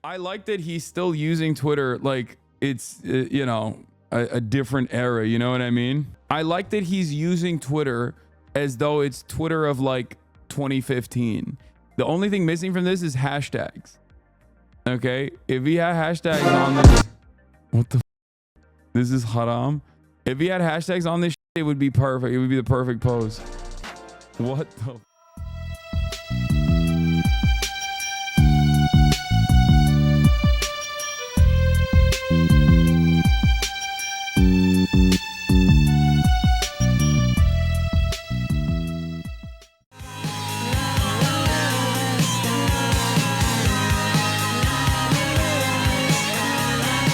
I like that he's still using Twitter like it's, you know, a different era. You know what I mean? I like that he's using Twitter as though it's Twitter of like 2015. The only thing missing from this is hashtags. Okay, if he had hashtags on this, what the? This is haram. If he had hashtags on this, it would be perfect. It would be the perfect pose. What the?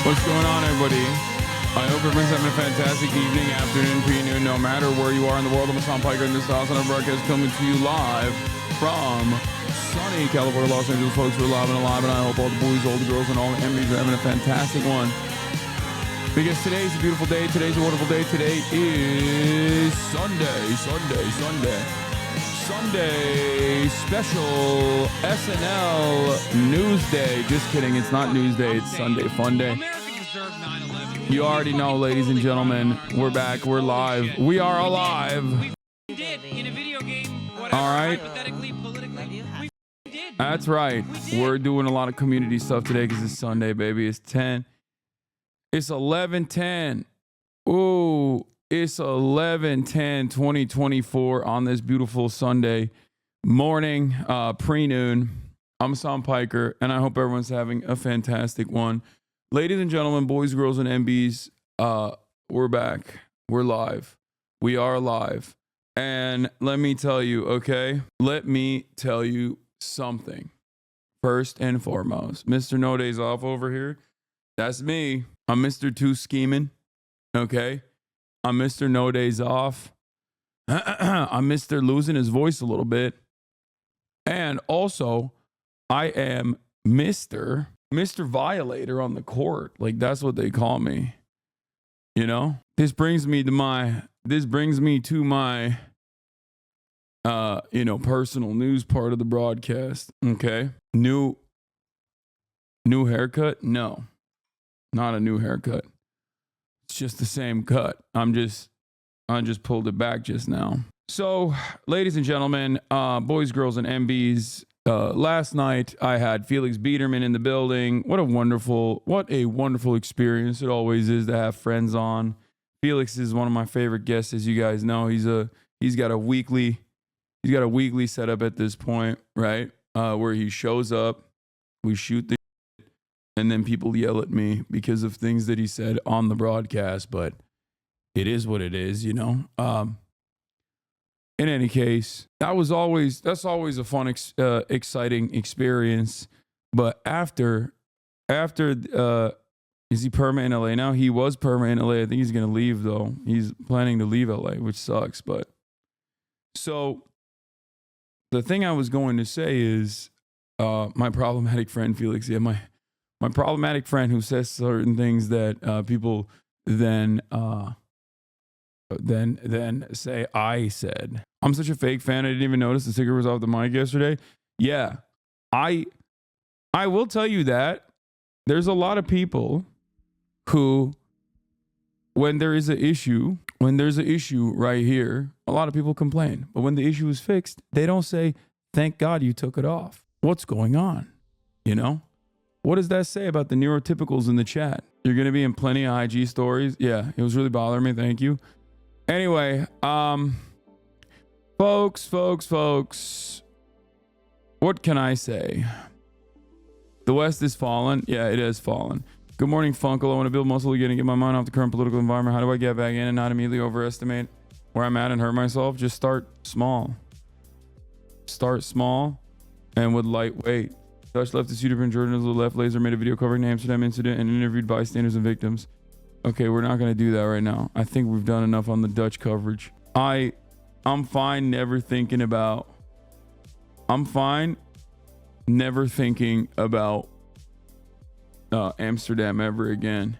What's going on, everybody? I hope everyone's having a fantastic evening, afternoon, pre-noon, no matter where you are in the world. I'm Hasan Piker, and this is HasanAbi broadcast coming to you live from sunny California, Los Angeles. Folks, we're live and alive, and I hope all the boys, all the girls, and all the enemies are having a fantastic one. Because today's a beautiful day. Today's a wonderful day. Today is Sunday special SNL News Day. Just kidding. It's not News Day. It's Sunday Fun Day. You already know, ladies and gentlemen. We're back. We're live. We are alive. We did in a video game. Whatever, all right. Hypothetically, politically. We did. That's right. We're doing a lot of community stuff today because it's Sunday, baby. It's 10. It's 11:10. Ooh. It's 11/10/2024 on this beautiful Sunday morning, pre-noon. I'm Hasan Piker, and I hope everyone's having a fantastic one. Ladies and gentlemen, boys, girls, and MBs, we're back. We're live. We are live. And let me tell you, okay? Let me tell you something. First and foremost, Mr. No Days Off over here. That's me. I'm Mr. Too Scheming, okay? I'm Mr. No Days Off. I'm Mr. Losing his voice a little bit. And also, I am Mr. Violator on the court. Like, that's what they call me. You know? This brings me to my personal news part of the broadcast. Okay. New haircut? No. Not a new haircut. It's just the same cut. I just pulled it back just now. So, ladies and gentlemen, boys, girls, and MBs, last night I had Felix Biederman in the building. What a wonderful experience it always is to have friends on. Felix is one of my favorite guests, as you guys know. He's got a weekly setup at this point, right? Where he shows up, we shoot the and then people yell at me because of things that he said on the broadcast, but it is what it is, you know? In any case, that's always a fun, exciting experience. But after, is he permanent in LA now? He was permanent in LA. I think he's going to leave though. He's planning to leave LA, which sucks. But so the thing I was going to say is, my problematic friend Felix, my problematic friend who says certain things that people then say I said. I'm such a fake fan. I didn't even notice the sticker was off the mic yesterday. Yeah, I will tell you that there's a lot of people who, when there's an issue right here, a lot of people complain. But when the issue is fixed, they don't say, "Thank God you took it off." What's going on? You know? What does that say about the neurotypicals in the chat? You're going to be in plenty of IG stories. Yeah, it was really bothering me. Thank you. Anyway, folks, what can I say? The West is fallen. Yeah, it has fallen. Good morning, Funkle. I want to build muscle again and get my mind off the current political environment. How do I get back in and not immediately overestimate where I'm at and hurt myself? Just start small. Start small and with lightweight. Dutch leftist YouTuber and journalist Left Laser made a video covering the Amsterdam incident and interviewed bystanders and victims. Okay, we're not going to do that right now. I think we've done enough on the Dutch coverage. I'm fine never thinking about Amsterdam ever again.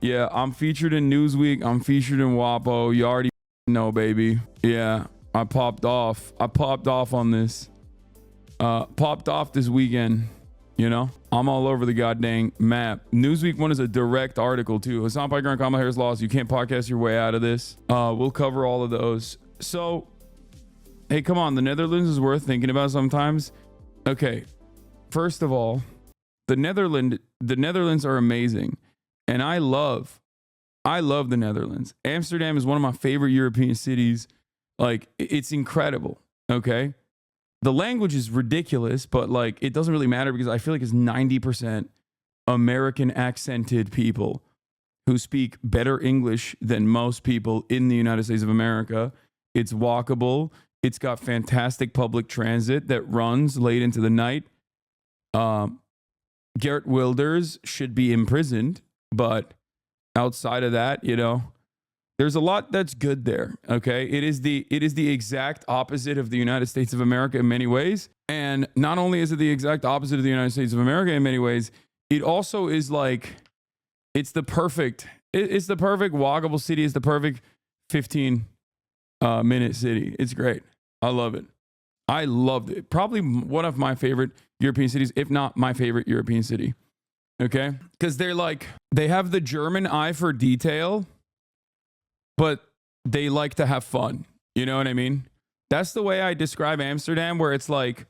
Yeah, I'm featured in Newsweek. I'm featured in WAPO. You already know, baby. Yeah, I popped off on this. Popped off this weekend. You know, I'm all over the goddamn map. Newsweek one is a direct article too. Hassan Piker and Kamala Harris laws. You can't podcast your way out of this. We'll cover all of those. So, hey, come on. The Netherlands is worth thinking about sometimes. Okay. First of all, the Netherlands are amazing. And I love the Netherlands. Amsterdam is one of my favorite European cities. Like, it's incredible. Okay. The language is ridiculous, but like, it doesn't really matter because I feel like it's 90% American accented people who speak better English than most people in the United States of America. It's walkable. It's got fantastic public transit that runs late into the night. Geert Wilders should be imprisoned, but outside of that, you know, there's a lot that's good there. Okay. It is the exact opposite of the United States of America in many ways. And not only is it the exact opposite of the United States of America in many ways, it also is like, it's the perfect walkable city. It's the perfect 15-minute city. It's great. I love it. I loved it. Probably one of my favorite European cities, if not my favorite European city. Okay. Because they have the German eye for detail, but they like to have fun. You know what I mean? That's the way I describe Amsterdam, where it's like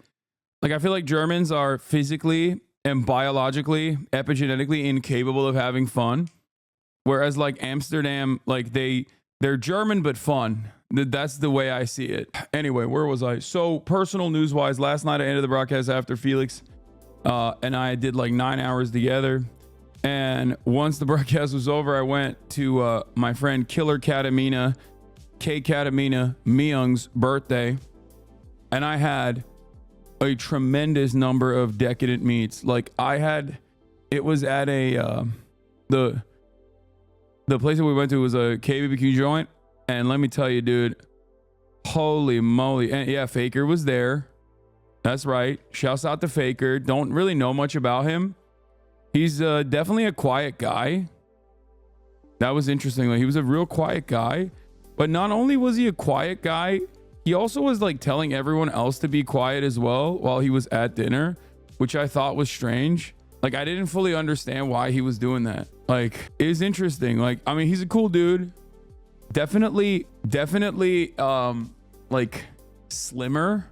I feel like Germans are physically and biologically, epigenetically incapable of having fun. Whereas like Amsterdam, like they're German, but fun. That's the way I see it. Anyway, where was I? So personal news wise, last night I ended the broadcast after Felix and I did like 9 hours together. And once the broadcast was over, I went to my friend Killer Katamina, K Katamina Myung's birthday. And I had a tremendous number of decadent meats. Like it was at the place that we went to was a KBBQ joint. And let me tell you, dude, holy moly. And yeah, Faker was there. That's right. Shouts out to Faker. Don't really know much about him. He's definitely a quiet guy. That was interesting. Like, he was a real quiet guy. But not only was he a quiet guy, he also was like telling everyone else to be quiet as well while he was at dinner, which I thought was strange. Like, I didn't fully understand why he was doing that. Like, it was interesting. Like, I mean, he's a cool dude. Definitely, like slimmer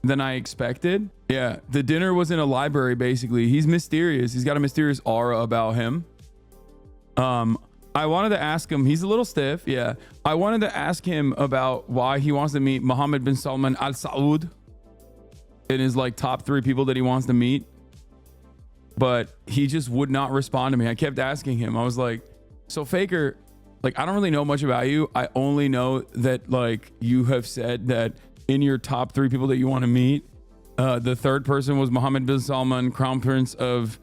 than I expected. Yeah, the dinner was in a library, basically. He's mysterious. He's got a mysterious aura about him. I wanted to ask him, he's a little stiff. Yeah. I wanted to ask him about why he wants to meet Mohammed bin Salman Al Saud in his like top 3 people that he wants to meet. But he just would not respond to me. I kept asking him. I was like, so Faker, like, I don't really know much about you. I only know that like you have said that in your top 3 people that you want to meet, the third person was Mohammed bin Salman, Crown Prince of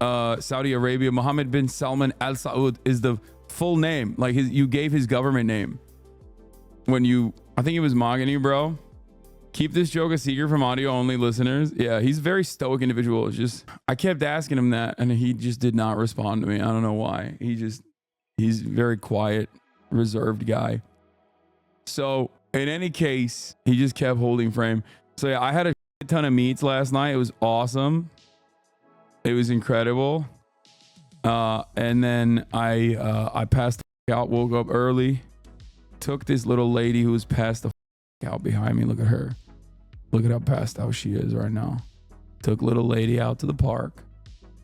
Saudi Arabia. Mohammed bin Salman Al Saud is the full name. Like you gave his government name when I think it was Mogany, bro. Keep this joke a secret from audio only listeners. Yeah, he's a very stoic individual. It's just, I kept asking him that and he just did not respond to me. I don't know why. He's a very quiet, reserved guy. So in any case, he just kept holding frame. So yeah, I had a ton of meats last night. It was awesome. It was incredible. And then I passed out, woke up early, took this little lady who was passed the out behind me. Look at her. Look at how passed out she is right now. Took little lady out to the park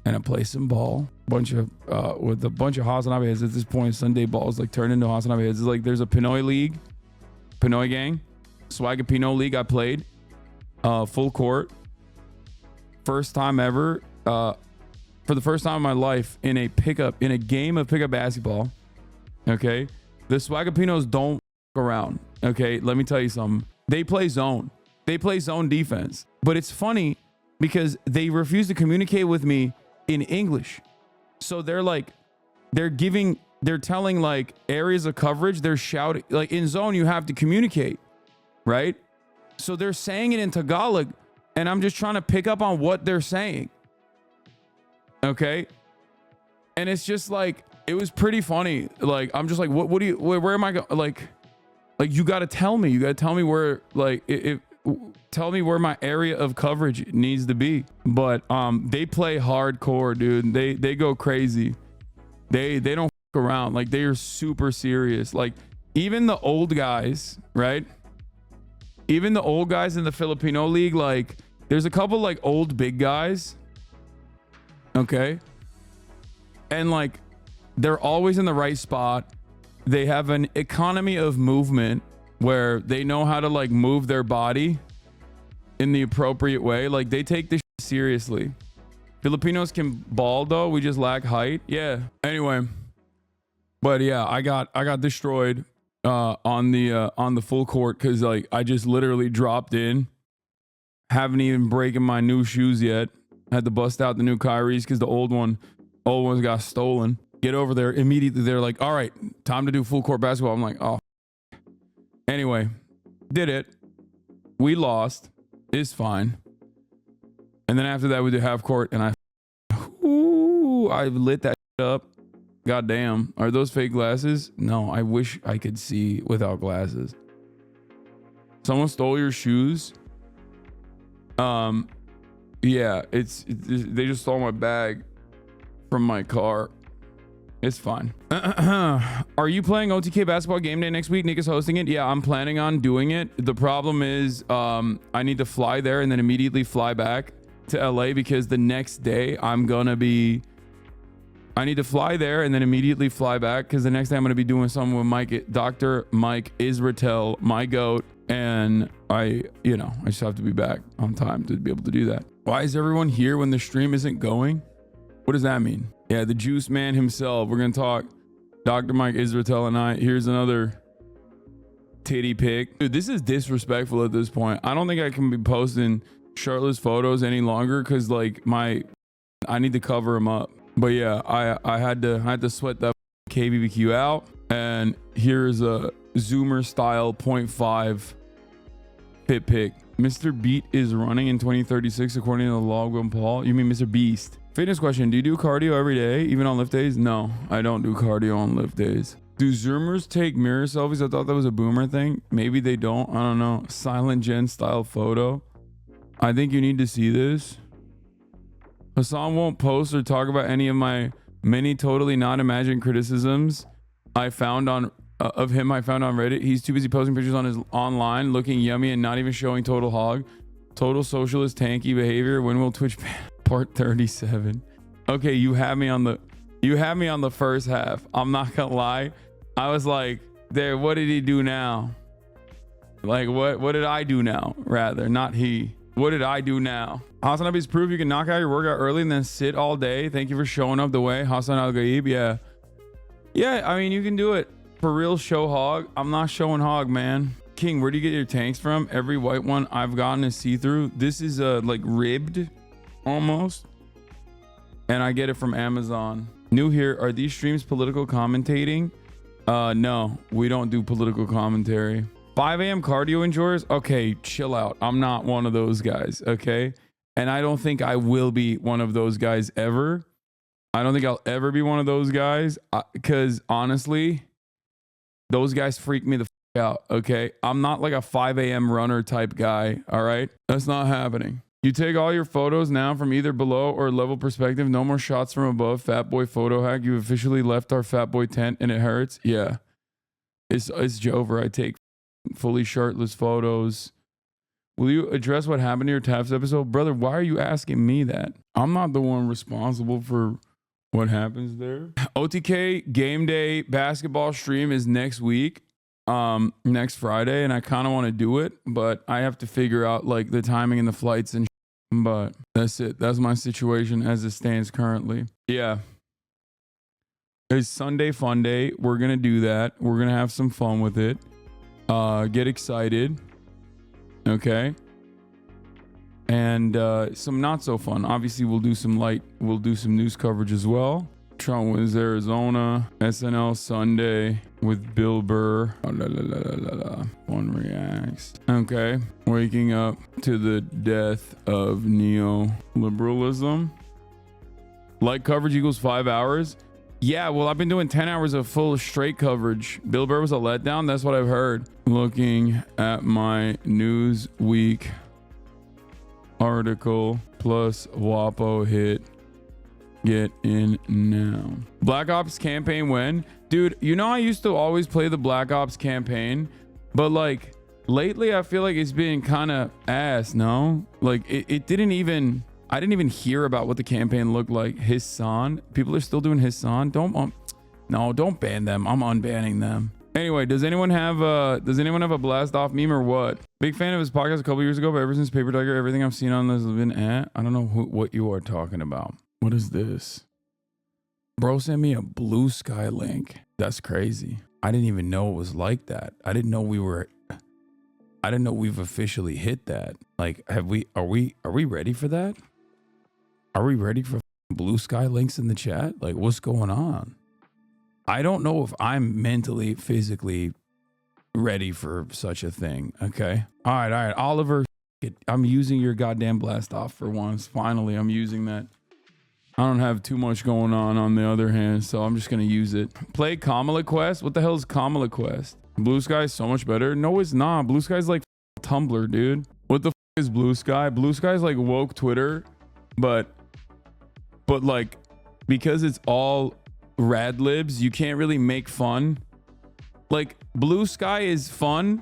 and I played some ball. With a bunch of HasanAbi heads. At this point, Sunday balls like turned into HasanAbi heads. It's like there's a Pinoy league, Pinoy gang, Swagger Pinoy league. I played full court. First time ever. For the first time in my life in a game of pickup basketball. Okay. The Swagapinos don't f around. Okay. Let me tell you something. They play zone. They play zone defense. But it's funny because they refuse to communicate with me in English. So they're telling like areas of coverage. They're shouting like in zone. You have to communicate. Right. So they're saying it in Tagalog and I'm just trying to pick up on what they're saying. Okay. And it's just like, it was pretty funny. Like, I'm just like, what do you, where am I going? Like you got to tell me, where, like, tell me where my area of coverage needs to be. But they play hardcore, dude. They go crazy. They don't fuck around. Like, they are super serious. Like, even the old guys, right? Even the old guys in the Filipino league, like, there's a couple like old big guys. Okay. And like, they're always in the right spot. They have an economy of movement where they know how to like move their body in the appropriate way. Like, they take this seriously. Filipinos can ball though. We just lack height. Yeah. Anyway. But yeah, I got destroyed on the full court because like I just literally dropped in. Haven't even breaking my new shoes yet. Had to bust out the new Kyries because the old ones got stolen. Get over there immediately. They're like, all right, time to do full court basketball. I'm like, oh. Anyway, did it. We lost. It's fine. And then after that, we did half court, and I lit that up. God damn. Are those fake glasses? No, I wish I could see without glasses. Someone stole your shoes? Yeah, they just stole my bag from my car. It's fine. Are you playing OTK basketball game day next week? Nick is hosting it. Yeah, I'm planning on doing it. The problem is I need to fly there and then immediately fly back to LA because the next day I need to fly there and then immediately fly back because the next day I'm going to be doing something with Dr. Mike Israetel, my goat. And I just have to be back on time to be able to do that. Why is everyone here when the stream isn't going? What does that mean? Yeah, the juice man himself. We're going to talk. Dr. Mike Israetel and I. Here's another titty pic. Dude, this is disrespectful at this point. I don't think I can be posting shirtless photos any longer because like I need to cover them up. But yeah, I had to sweat that KBBQ out. And here's a Zoomer style 0.5 pit pick. Mr. Beat is running in 2036 according to the Logan Paul. You mean Mr. Beast? Fitness question. Do you do cardio every day, even on lift days? No, I don't do cardio on lift days. Do Zoomers take mirror selfies? I thought that was a boomer thing. Maybe they don't. I don't know. Silent Gen style photo. I think you need to see this. Hasan won't post or talk about any of my many totally not imagined criticisms I found on Reddit. He's too busy posting pictures on his online looking yummy and not even showing total hog. Total socialist tanky behavior. When will Twitch ban? Part 37. Okay, you had me on the first half. I'm not gonna lie. I was like, there, what did he do now? Like, what did I do now? Rather, not he. What did I do now? HasanAbi's proof you can knock out your workout early and then sit all day. Thank you for showing up the way. Hasan Al Gaib. Yeah, I mean, you can do it. For real, show hog. I'm not showing hog, man. King, where do you get your tanks from? Every white one I've gotten is see-through. This is like ribbed almost. And I get it from Amazon. New here. Are these streams political commentating? No, we don't do political commentary. 5 a.m. cardio enjoyers? Okay, chill out. I'm not one of those guys, okay? And I don't think I will be one of those guys ever. I don't think I'll ever be one of those guys because honestly, those guys freak me the f out, okay? I'm not like a 5 a.m. runner type guy, all right? That's not happening. You take all your photos now from either below or level perspective. No more shots from above. Fat boy photo hack. You officially left our fat boy tent and it hurts. Yeah. It's Jover. I take fully shirtless photos. Will you address what happened to your TAPS episode? Brother, why are you asking me that? I'm not the one responsible for what happens there. OTK game day basketball stream is next week. Next Friday, and I kind of want to do it, but I have to figure out like the timing and the flights and but that's it. That's my situation as it stands currently. Yeah. It's Sunday fun day. We're going to do that. We're going to have some fun with it. Get excited. Okay. And some not so fun. Obviously, we'll do some news coverage as well. Trump wins Arizona. SNL Sunday with Bill Burr. One reacts. Okay. Waking up to the death of neoliberalism. Light coverage equals 5 hours. Yeah, well, I've been doing 10 hours of full straight coverage. Bill Burr was a letdown. That's what I've heard. Looking at my Newsweek article plus WAPO hit. Get in now. Black Ops campaign when? Dude, you know I used to always play the Black Ops campaign, but like lately I feel like it's been kind of ass, no? Like it didn't even, I didn't even hear about what the campaign looked like. Hasan, people are still doing Hasan. No, don't ban them. I'm unbanning them. Anyway, does anyone have a blast off meme or what? Big fan of his podcast a couple years ago, but ever since Paper Tiger, everything I've seen on this has been I don't know what you are talking about. What is this? Bro sent me a Blue Sky link. That's crazy. I didn't even know it was like that. I didn't know we've officially hit that. Like, are we ready for that? Are we ready for Blue Sky links in the chat? Like, what's going on? I don't know if I'm mentally, physically ready for such a thing. Okay. All right. Oliver, I'm using your goddamn blast off for once. Finally, I'm using that. I don't have too much going on the other hand, so I'm just going to use it. Play Kamala Quest? What the hell is Kamala Quest? Blue Sky is so much better. No, it's not. Blue Sky's like Tumblr, dude. What the is Blue Sky? Blue Sky's like woke Twitter, but like, because it's all rad libs, you can't really make fun. Like, Blue Sky is fun.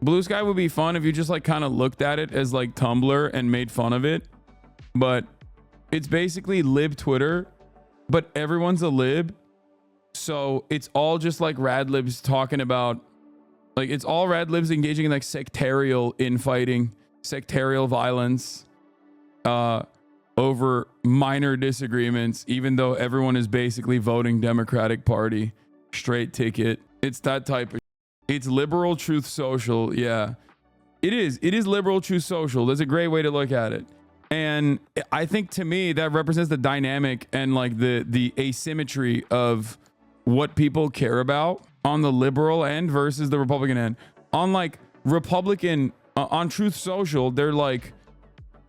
Blue Sky would be fun if you just like kind of looked at it as like Tumblr and made fun of it, but it's basically lib Twitter, but everyone's a lib. So it's all just like rad libs talking about, like, it's all rad libs engaging in like sectarial infighting, sectarial violence, over minor disagreements, even though everyone is basically voting Democratic Party, straight ticket. It's that type of, it's liberal truth social. Yeah, it is liberal truth social. That's a great way to look at it. And I think, to me, that represents the dynamic and like the asymmetry of what people care about on the liberal end versus the Republican end. On like Republican, on Truth Social, they're like,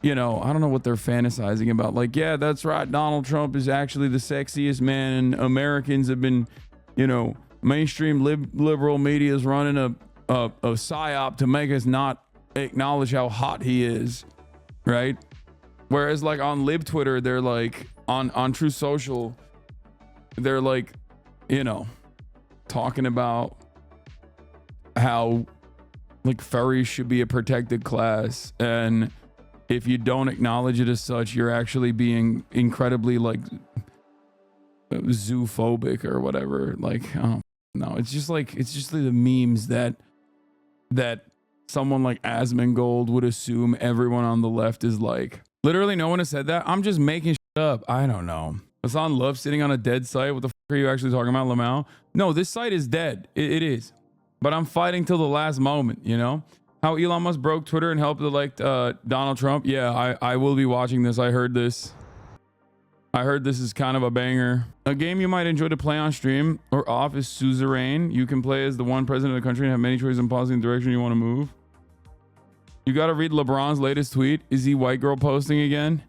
you know, I don't know what they're fantasizing about. Like, yeah, that's right, Donald Trump is actually the sexiest man, and Americans have been, you know, mainstream liberal media is running a psyop to make us not acknowledge how hot he is, right? Whereas like on lib Twitter, they're like, on Truth Social, they're like, you know, talking about how like furries should be a protected class, and if you don't acknowledge it as such, you're actually being incredibly like zoophobic or whatever. Like, oh no, it's just like the memes that someone like Asmongold would assume everyone on the left is like. Literally, no one has said that. I'm just making shit up. I don't know. Hasan loves sitting on a dead site. What the fuck are you actually talking about, Lamau? No, this site is dead. It is. But I'm fighting till the last moment, you know? How Elon Musk broke Twitter and helped elect Donald Trump. Yeah, I will be watching this. I heard this is kind of a banger. A game you might enjoy to play on stream or off is Suzerain. You can play as the one president of the country and have many choices in policy and direction you want to move. You got to read LeBron's latest tweet. Is he white girl posting again?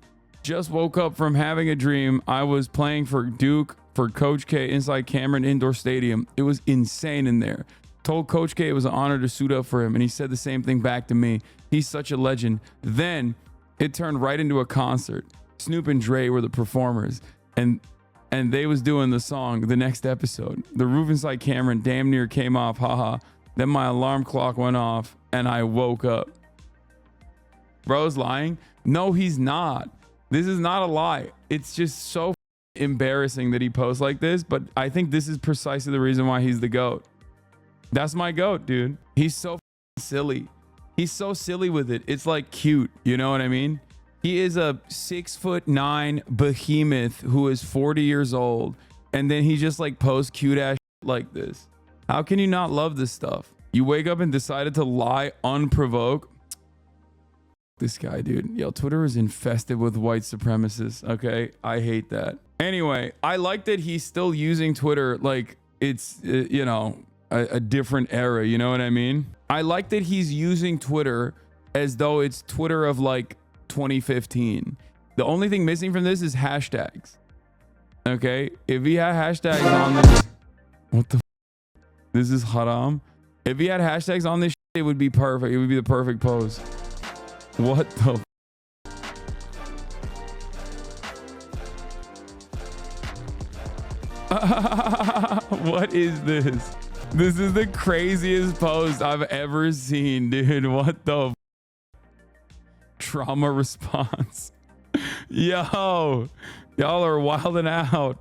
Just woke up from having a dream. I was playing for Duke for Coach K inside Cameron Indoor Stadium. It was insane in there. Told Coach K it was an honor to suit up for him, and he said the same thing back to me. He's such a legend. Then it turned right into a concert. Snoop and Dre were the performers, and they was doing the song the next episode. The roof inside Cameron damn near came off, haha. Then my alarm clock went off, and I woke up. Bro's lying? No, he's not. This is not a lie. It's just so embarrassing that he posts like this, but I think this is precisely the reason why he's the GOAT. That's my GOAT, dude. He's so silly. He's so silly with it. It's like cute. You know what I mean? He is a 6'9" behemoth who is 40 years old, and then he just like posts cute ass like this. How can you not love this stuff? You wake up and decided to lie unprovoked. This guy, dude. Yo, Twitter is infested with white supremacists. Okay, I hate that. Anyway, I like that he's still using Twitter like it's you know, a different era. You know what I mean? I like that he's using Twitter as though it's Twitter of like 2015. The only thing missing from this is hashtags. Okay, if he had hashtags on this, what the? This is haram. If he had hashtags on this, it would be perfect. It would be the perfect pose. What the? What is this? This is the craziest post I've ever seen, dude. What the trauma response? Yo, y'all are wilding out.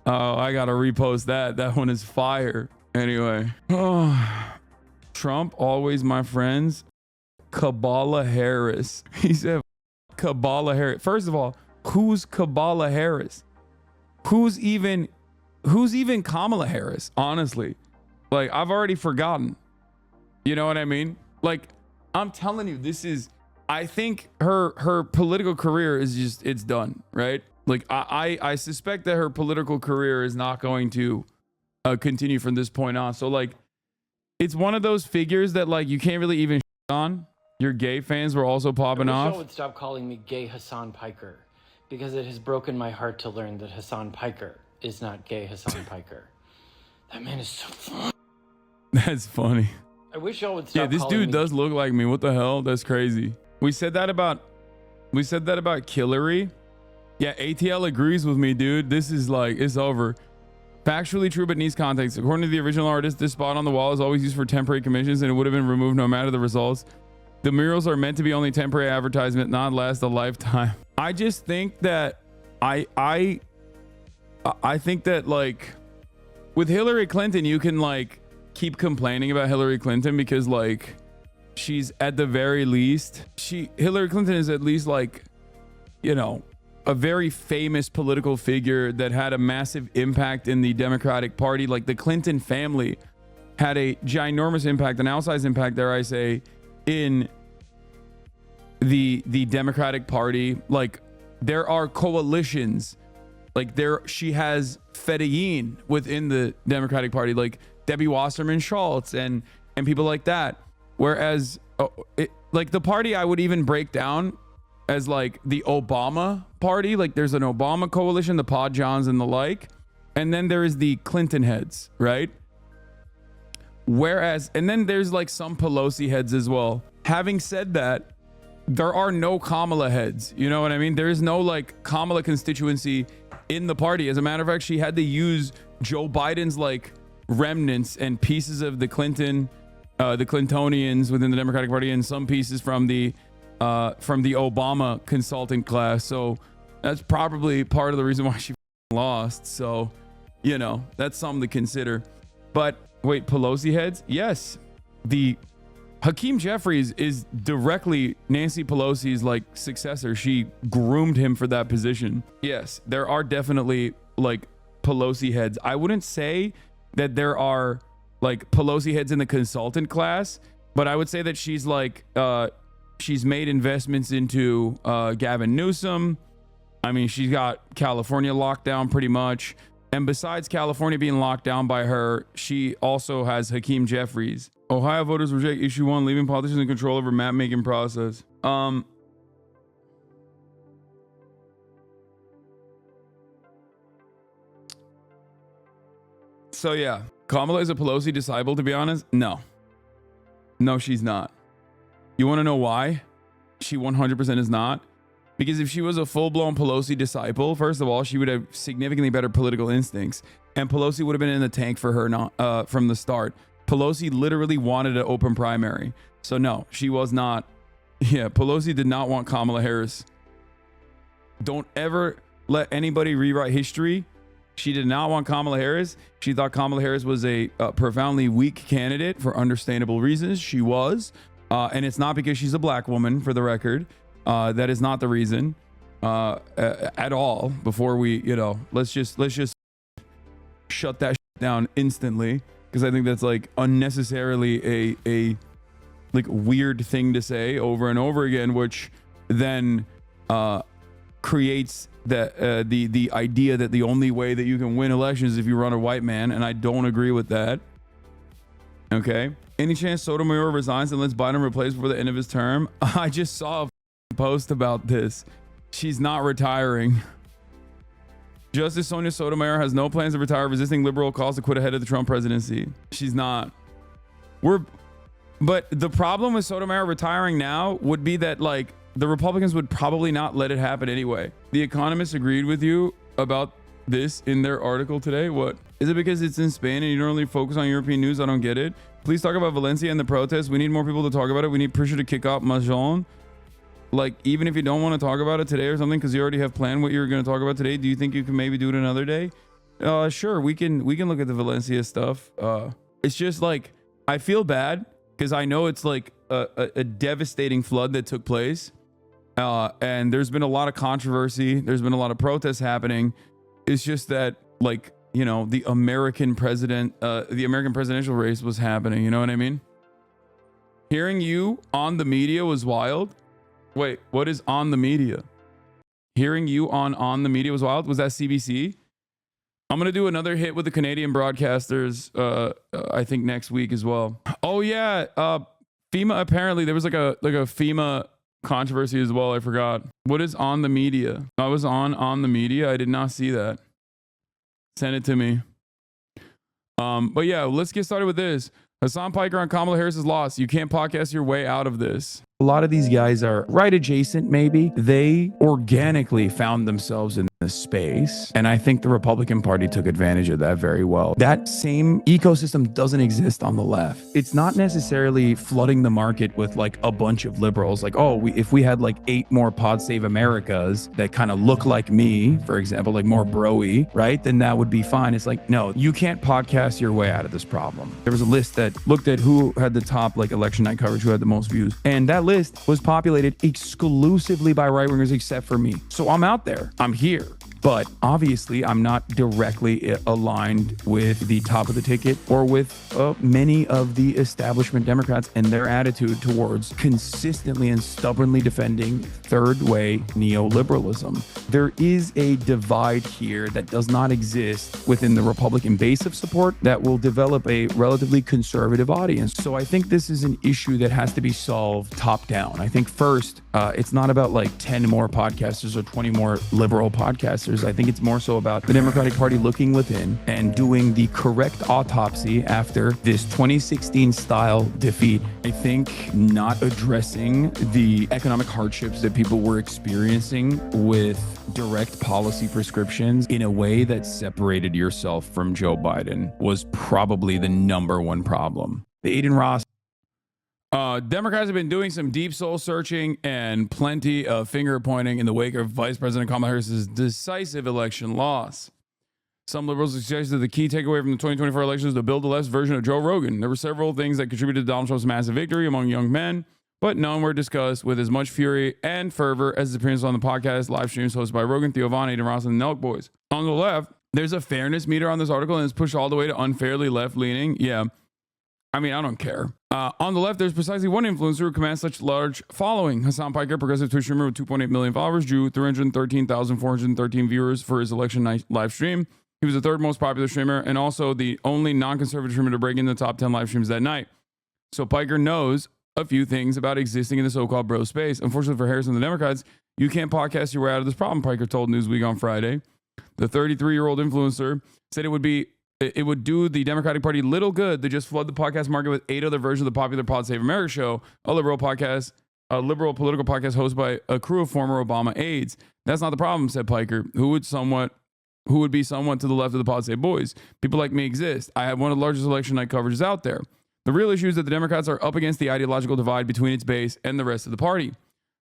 Oh, I gotta repost that. That one is fire. Anyway. Oh, Trump, always my friends. Kabbalah Harris. He said Kabbalah Harris. First of all, who's Kabbalah Harris? Who's even Kamala Harris? Honestly, like, I've already forgotten. You know what I mean? Like, I'm telling you, this is, I think her political career is just, it's done, right? Like, I suspect that her political career is not going to continue from this point on. So, like, it's one of those figures that, like, you can't really even on. Your gay fans were also popping off. Y'all would stop calling me gay Hasan Piker, because it has broken my heart to learn that Hasan Piker is not gay Hasan Piker. That man is so fun. That's funny. I wish y'all would stop. Yeah, this dude does look like me. What the hell? That's crazy. We said that about Killary. Yeah, ATL agrees with me, dude. This is like, it's over. Factually true, but needs context. According to the original artist, this spot on the wall is always used for temporary commissions, and it would have been removed no matter the results. The murals are meant to be only temporary advertisement, not last a lifetime. I just think that I think that, like, with Hillary Clinton, you can, like, keep complaining about Hillary Clinton because, like, she's at the very least, Hillary Clinton is at least, like, you know, a very famous political figure that had a massive impact in the Democratic Party. Like, the Clinton family had a ginormous impact, an outsized impact, dare I say, in the Democratic Party. Like, there are coalitions, like, she has Fedayeen within the Democratic Party, like Debbie Wasserman Schultz and people like that. Whereas like, the party I would even break down as, like, the Obama party. Like, there's an Obama coalition, the Pod Johns and the like, and then there is the Clinton heads, right? Whereas, and then there's, like, some Pelosi heads as well. Having said that, there are no Kamala heads. You know what I mean? There is no, like, Kamala constituency in the party. As a matter of fact, she had to use Joe Biden's, like, remnants and pieces of the Clintonians within the Democratic Party, and some pieces from the Obama consultant class. So that's probably part of the reason why she lost. So, you know, that's something to consider. But wait, Pelosi heads? Yes. The Hakeem Jeffries is directly Nancy Pelosi's, like, successor. She groomed him for that position. Yes, there are definitely, like, Pelosi heads. I wouldn't say that there are, like, Pelosi heads in the consultant class, but I would say that she's, like, she's made investments into Gavin Newsom. I mean, she's got California locked down pretty much. And besides California being locked down by her, she also has Hakeem Jeffries. Ohio voters reject issue 1, leaving politicians in control over map making process. So yeah, Kamala is a Pelosi disciple, to be honest. No, she's not. You want to know why? She 100% is not. Because if she was a full-blown Pelosi disciple, first of all, she would have significantly better political instincts, and Pelosi would have been in the tank for her from the start. Pelosi literally wanted an open primary. So no, she was not. Yeah, Pelosi did not want Kamala Harris. Don't ever let anybody rewrite history. She did not want Kamala Harris. She thought Kamala Harris was a profoundly weak candidate for understandable reasons. She was. And it's not because she's a black woman, for the record. That is not the reason at all. Before we, you know, let's just shut that down instantly, because I think that's, like, unnecessarily a like, weird thing to say over and over again, which then creates that the idea that the only way that you can win elections is if you run a white man, and I don't agree with that. Okay. Any chance Sotomayor resigns and lets Biden replace before the end of his term? I just saw a post about this. She's not retiring. Justice Sonia Sotomayor has no plans to retire, resisting liberal calls to quit ahead of the Trump presidency. She's not. But the problem with Sotomayor retiring now would be that, like, the Republicans would probably not let it happen anyway. The Economist agreed with you about this in their article today? What? Is it because it's in Spain and you don't really focus on European news? I don't get it. Please talk about Valencia and the protests. We need more people to talk about it. We need pressure to kick out Majon. Like, even if you don't want to talk about it today or something, because you already have planned what you're going to talk about today, do you think you can maybe do it another day? Sure, we can look at the Valencia stuff. It's just like, I feel bad because I know it's like a devastating flood that took place. And there's been a lot of controversy. There's been a lot of protests happening. It's just that, like, you know, the American presidential race was happening. You know what I mean? Hearing you on the media was wild. Wait, what is on the media? Hearing you on the media was wild. Was that CBC? I'm going to do another hit with the Canadian broadcasters, I think next week as well. Oh yeah. FEMA, apparently there was like a FEMA controversy as well. I forgot. What is on the media? I was on the media. I did not see that. Send it to me. But yeah, let's get started with this. Hasan Piker on Kamala Harris's loss. You can't podcast your way out of this. A lot of these guys are right adjacent, maybe. They organically found themselves in this space. And I think the Republican Party took advantage of that very well. That same ecosystem doesn't exist on the left. It's not necessarily flooding the market with like a bunch of liberals. Like, oh, if we had like 8 more Pod Save Americas that kind of look like me, for example, like more bro-y, right? Then that would be fine. It's like, no, you can't podcast your way out of this problem. There was a list that looked at who had the top like election night coverage, who had the most views. And that list was populated exclusively by right-wingers except for me. So I'm out there. I'm here. But obviously, I'm not directly aligned with the top of the ticket or with many of the establishment Democrats and their attitude towards consistently and stubbornly defending third-way neoliberalism. There is a divide here that does not exist within the Republican base of support that will develop a relatively conservative audience. So I think this is an issue that has to be solved top down. I think first, it's not about like 10 more podcasters or 20 more liberal podcasters. I think it's more so about the Democratic Party looking within and doing the correct autopsy after this 2016 style defeat. I think not addressing the economic hardships that people were experiencing with direct policy prescriptions in a way that separated yourself from Joe Biden was probably the #1 problem. The Aiden Ross. Democrats have been doing some deep soul searching and plenty of finger pointing in the wake of Vice President Kamala Harris's decisive election loss. Some liberals suggest that the key takeaway from the 2024 election is to build the left's version of Joe Rogan. There were several things that contributed to Donald Trump's massive victory among young men, but none were discussed with as much fury and fervor as his appearance on the podcast live streams hosted by Rogan, Theo Von, Aiden Ross, and the Nelk Boys. On the left, there's a fairness meter on this article, and it's pushed all the way to unfairly left-leaning. Yeah. I mean, I don't care. On the left, there's precisely one influencer who commands such large following. Hasan Piker, progressive Twitch streamer with 2.8 million followers, drew 313,413 viewers for his election night live stream. He was the 3rd most popular streamer and also the only non-conservative streamer to break into the top 10 live streams that night. So Piker knows a few things about existing in the so-called bro space. Unfortunately for Harris and the Democrats, you can't podcast your way out of this problem, Piker told Newsweek on Friday. The 33-year-old influencer said it would do the Democratic Party little good to just flood the podcast market with 8 other versions of the popular Pod Save America show, a liberal political podcast hosted by a crew of former Obama aides. That's not the problem, said Piker, who would be somewhat to the left of the Pod Save boys. People like me exist. I have one of the largest election night coverages out there. The real issue is that the Democrats are up against the ideological divide between its base and the rest of the party.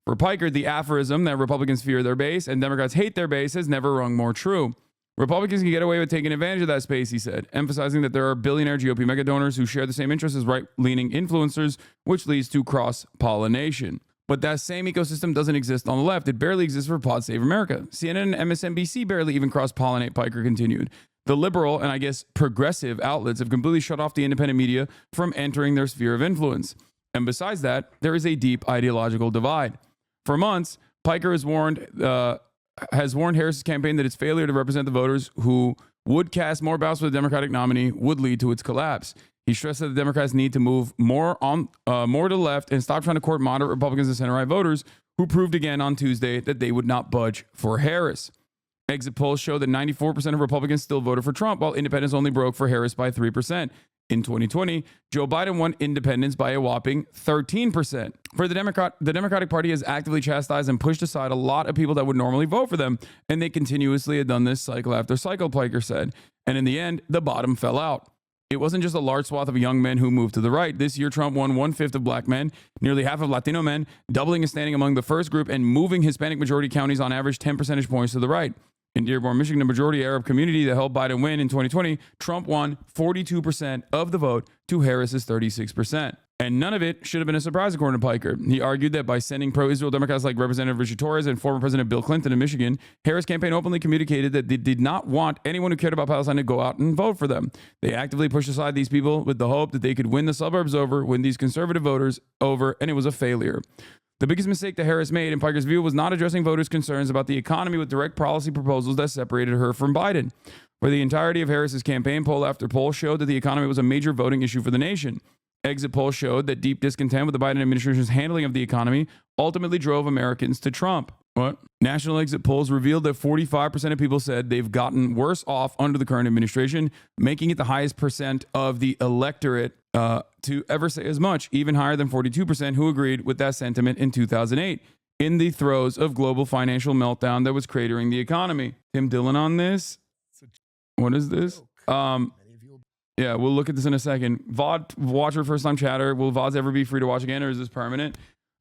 For Piker, the aphorism that Republicans fear their base and Democrats hate their base has never rung more true. Republicans can get away with taking advantage of that space, he said, emphasizing that there are billionaire GOP mega donors who share the same interests as right-leaning influencers, which leads to cross-pollination. But that same ecosystem doesn't exist on the left. It barely exists for Pod Save America. CNN and MSNBC barely even cross-pollinate, Piker continued. The liberal and I guess progressive outlets have completely shut off the independent media from entering their sphere of influence. And besides that, there is a deep ideological divide. For months, Piker has warned Harris's campaign that its failure to represent the voters who would cast more ballots for the Democratic nominee would lead to its collapse. He stressed that the Democrats need to move more to the left and stop trying to court moderate Republicans and center-right voters who proved again on Tuesday that they would not budge for Harris. Exit polls show that 94% of Republicans still voted for Trump, while independents only broke for Harris by 3%. In 2020, Joe Biden won independents by a whopping 13%. For the Democratic Party has actively chastised and pushed aside a lot of people that would normally vote for them, and they continuously had done this cycle after cycle, Piker said. And in the end, the bottom fell out. It wasn't just a large swath of young men who moved to the right. This year, Trump won 1/5 of black men, nearly half of Latino men, doubling his standing among the first group and moving Hispanic majority counties on average 10 percentage points to the right. In Dearborn, Michigan, the majority Arab community that helped Biden win in 2020, Trump won 42% of the vote to Harris's 36%. And none of it should have been a surprise, according to Piker. He argued that by sending pro-Israel Democrats like Representative Richard Torres and former President Bill Clinton to Michigan, Harris' campaign openly communicated that they did not want anyone who cared about Palestine to go out and vote for them. They actively pushed aside these people with the hope that they could win the suburbs over, win these conservative voters over, and it was a failure. The biggest mistake that Harris made, in Piker's view, was not addressing voters' concerns about the economy with direct policy proposals that separated her from Biden. For the entirety of Harris's campaign, poll after poll showed that the economy was a major voting issue for the nation. Exit polls showed that deep discontent with the Biden administration's handling of the economy ultimately drove Americans to Trump. What? National exit polls revealed that 45% of people said they've gotten worse off under the current administration, making it the highest percent of the electorate to ever say as much, even higher than 42% who agreed with that sentiment in 2008, in the throes of global financial meltdown that was cratering the economy. Tim Dillon on this. What is this? Yeah, we'll look at this in a second. VOD watcher, first time chatter. Will VODs ever be free to watch again, or is this permanent?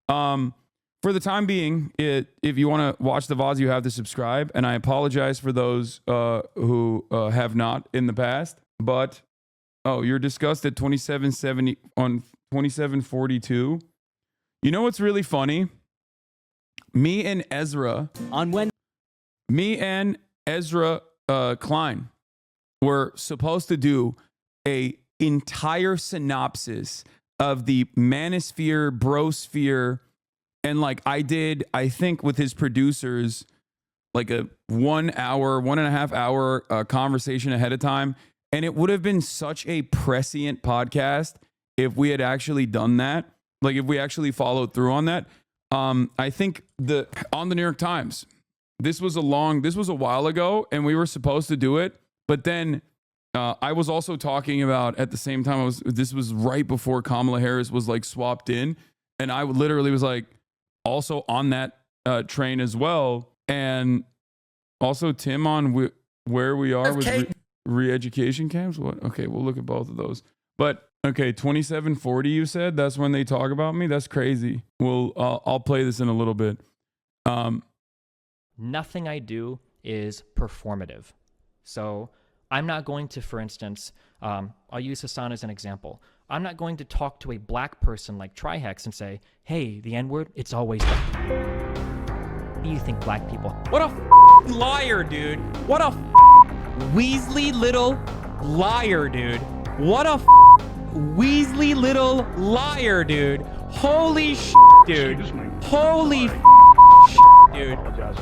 For the time being, if you want to watch the VODs, you have to subscribe. And I apologize for those who have not in the past. But, oh, you're discussed at 2770 on 2742. You know what's really funny? Me and Ezra Klein were supposed to do a entire synopsis of the manosphere, brosphere, and like I did, I think with his producers, like a 1.5 hour conversation ahead of time. And it would have been such a prescient podcast if we had actually done that. Like if we actually followed through on that. I think on the New York Times, this was a while ago and we were supposed to do it. But then I was also talking about at the same time, this was right before Kamala Harris was like swapped in. And I literally was like also on that train as well. And also Tim on where we are with re-education camps. What? Okay, we'll look at both of those. But okay, 2740, you said that's when they talk about me. That's crazy. Well, I'll play this in a little bit. Nothing I do is performative. So I'm not going to, for instance, I'll use Hasan as an example. I'm not going to talk to a black person like Trihex and say, hey, the N-word, it's always what do you think black people? What a liar, dude. What a Weasley little liar, dude. What a Weasley little liar, dude. Holy shit, dude. Holy shit, dude.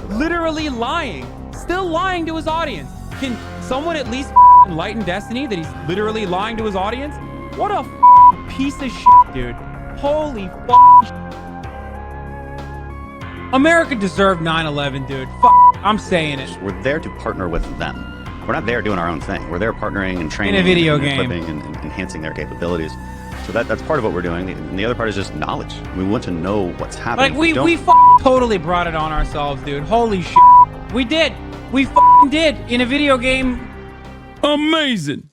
Literally lying. Still lying to his audience. Can someone at least enlighten Destiny that he's literally lying to his audience? What a piece of shit, dude. Holy shit. America deserved 9/11, dude. I'm saying it. We're there to partner with them. We're not there doing our own thing. We're there partnering and training In a video and game. equipping and enhancing their capabilities. So that's part of what we're doing. And the other part is just knowledge. We want to know what's happening. Like, we totally brought it on ourselves, dude. Holy shit. We did. We did in a video game. Amazing.